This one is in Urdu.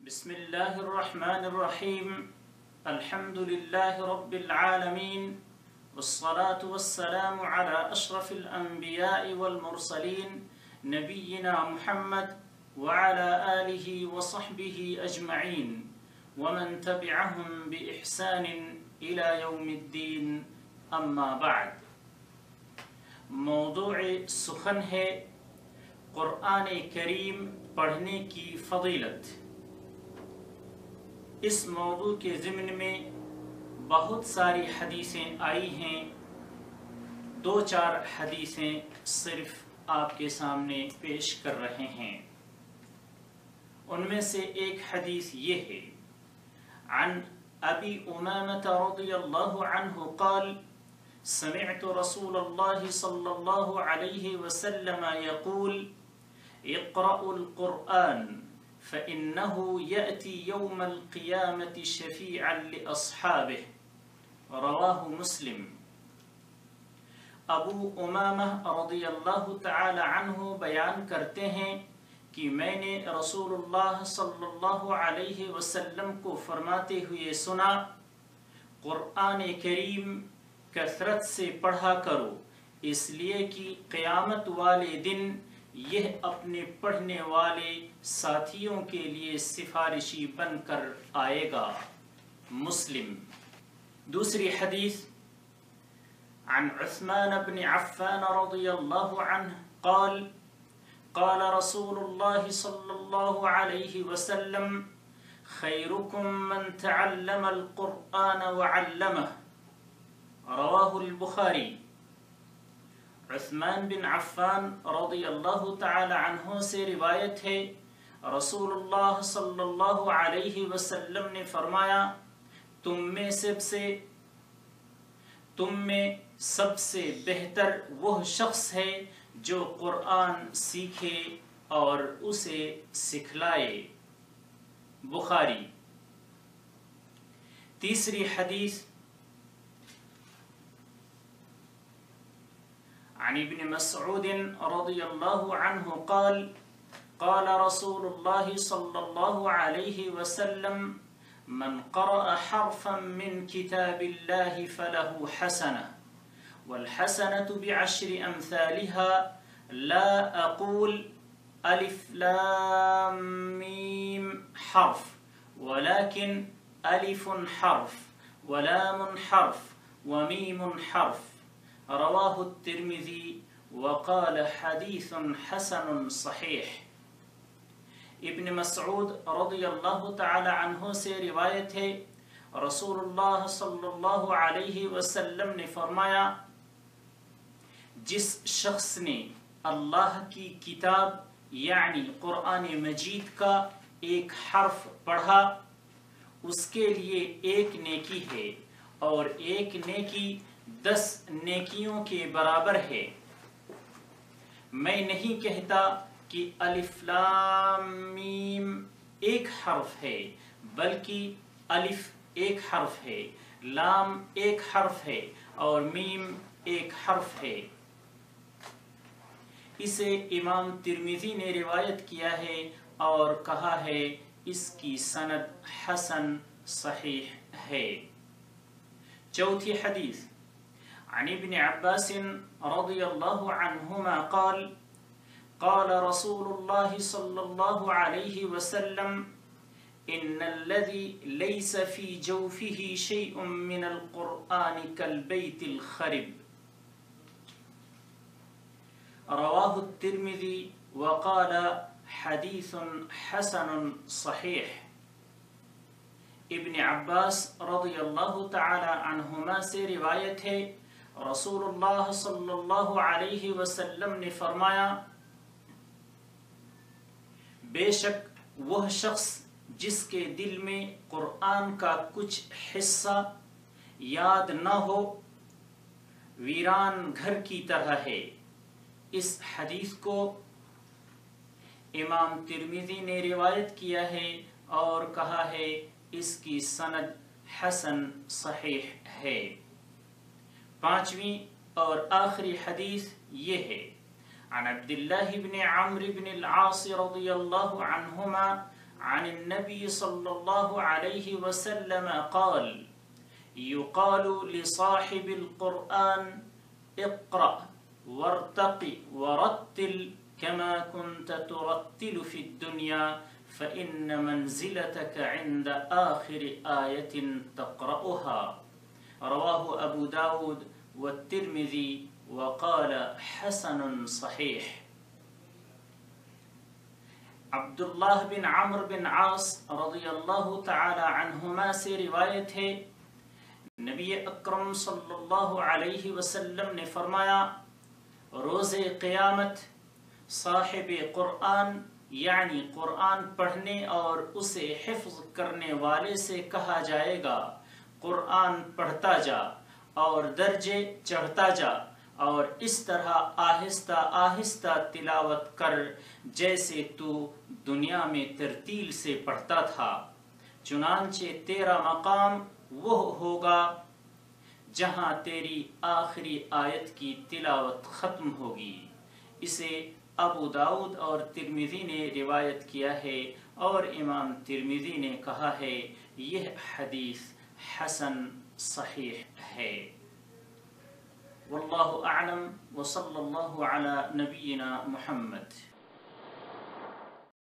بسم الله الرحمن الرحيم الحمد لله رب العالمين والصلاة والسلام على أشرف الأنبياء والمرسلين نبينا محمد وعلى آله وصحبه أجمعين ومن تبعهم بإحسان إلى يوم الدين أما بعد. موضوع سخن ہے قرآن کریم پڑھنے کی فضیلت. اس موضوع کے ضمن میں بہت ساری حدیثیں آئی ہیں. 2-4 حدیثیں صرف آپ کے سامنے پیش کر رہے ہیں. ان میں سے ایک حدیث یہ ہے: عن ابی امامة رضی اللہ عنہ قال سمعت رسول اللہ صلی اللہ علیہ وسلم يقول اقرأوا القرآن فإنه يأتي يوم القيامة شفيعا لأصحابه رواہ مسلم. ابو امامہ رضی اللہ تعالی عنہ بیان کرتے ہیں کہ میں نے رسول اللہ صلی اللہ علیہ وسلم کو فرماتے ہوئے سنا: قرآن کریم کثرت سے پڑھا کرو، اس لیے کہ قیامت والے دن یہ اپنے پڑھنے والے ساتھیوں کے لیے سفارشی بن کر آئے گا. مسلم. دوسری حدیث عن عثمان بن عفان رضی اللہ عنہ قال قال رسول اللہ صلی اللہ علیہ وسلم خیرکم من تعلم القرآن وعلمہ رواہ البخاری. عثمان بن عفان رضی اللہ تعالی عنہ سے روایت ہے، رسول اللہ صلی اللہ علیہ وسلم نے فرمایا: تم میں سب سے بہتر وہ شخص ہے جو قرآن سیکھے اور اسے سکھلائے. بخاری. تیسری حدیث عن ابن مسعود رضی اللہ عنہ قال قال رسول اللہ صلی اللہ علیہ وسلم من قرأ حرفا من كتاب الله فله حسنة والحسنة بعشر أمثالها لا أقول ألف لام ميم حرف ولكن ألف حرف ولام حرف وميم حرف. رواہ الترمذی وقال حدیث حسن صحیح. ابن مسعود رضی اللہ تعالی عنہ سے روایت ہے، رسول اللہ صلی اللہ علیہ وسلم نے فرمایا: جس شخص نے اللہ کی کتاب یعنی قرآن مجید کا ایک حرف پڑھا اس کے لیے ایک نیکی ہے اور ایک نیکی 10 نیکیوں کے برابر ہے. میں نہیں کہتا کہ الف لام میم ایک حرف ہے، بلکہ الف ایک حرف ہے، لام ایک حرف ہے اور میم ایک حرف ہے. اسے امام ترمذی نے روایت کیا ہے اور کہا ہے اس کی سند حسن صحیح ہے. چوتھی حدیث عن ابن عباس رضی اللہ عنہما قال قال رسول اللہ صلی اللہ علیہ وسلم ان الذي ليس في جوفه شيء من القرآن كالبيت الخرب. رواہ الترمذی وقال حدیث حسن صحیح. ابن عباس رضی اللہ تعالی عنہما سے روایت ہے، رسول اللہ صلی اللہ علیہ وسلم نے فرمایا: بے شک وہ شخص جس کے دل میں قرآن کا کچھ حصہ یاد نہ ہو ویران گھر کی طرح ہے. اس حدیث کو امام ترمذی نے روایت کیا ہے اور کہا ہے اس کی سند حسن صحیح ہے. پانچویں اور آخری حدیث یہ ہے: عن عبد الله بن عمرو بن العاص رضی اللہ عنہما عن النبي صلى الله عليه وسلم قال يقال لصاحب القرآن اقرأ وارتق ورتل كما كنت ترتل في الدنيا فإن منزلتك عند آخر آية تقرأها. رواه أبو داود والترمذي وقال حسن صحيح. عبداللہ بن عمرو بن عاص رضی اللہ تعالی عنہما سے روایت ہے، نبی اکرم صلی اللہ علیہ وسلم نے فرمایا، روز قیامت صاحب قرآن یعنی قرآن پڑھنے اور اسے حفظ کرنے والے سے کہا جائے گا، قرآن پڑھتا جا اور درجے چڑھتا جا اور اس طرح آہستہ آہستہ تلاوت کر جیسے تو دنیا میں ترتیل سے پڑھتا تھا، چنانچہ تیرا مقام وہ ہوگا جہاں تیری آخری آیت کی تلاوت ختم ہوگی۔ اسے ابو داؤد اور ترمذی نے روایت کیا ہے اور امام ترمذی نے کہا ہے یہ حدیث حسن صحیح ہے۔ واللہ اعلم وصلی اللہ علی نبینا محمد۔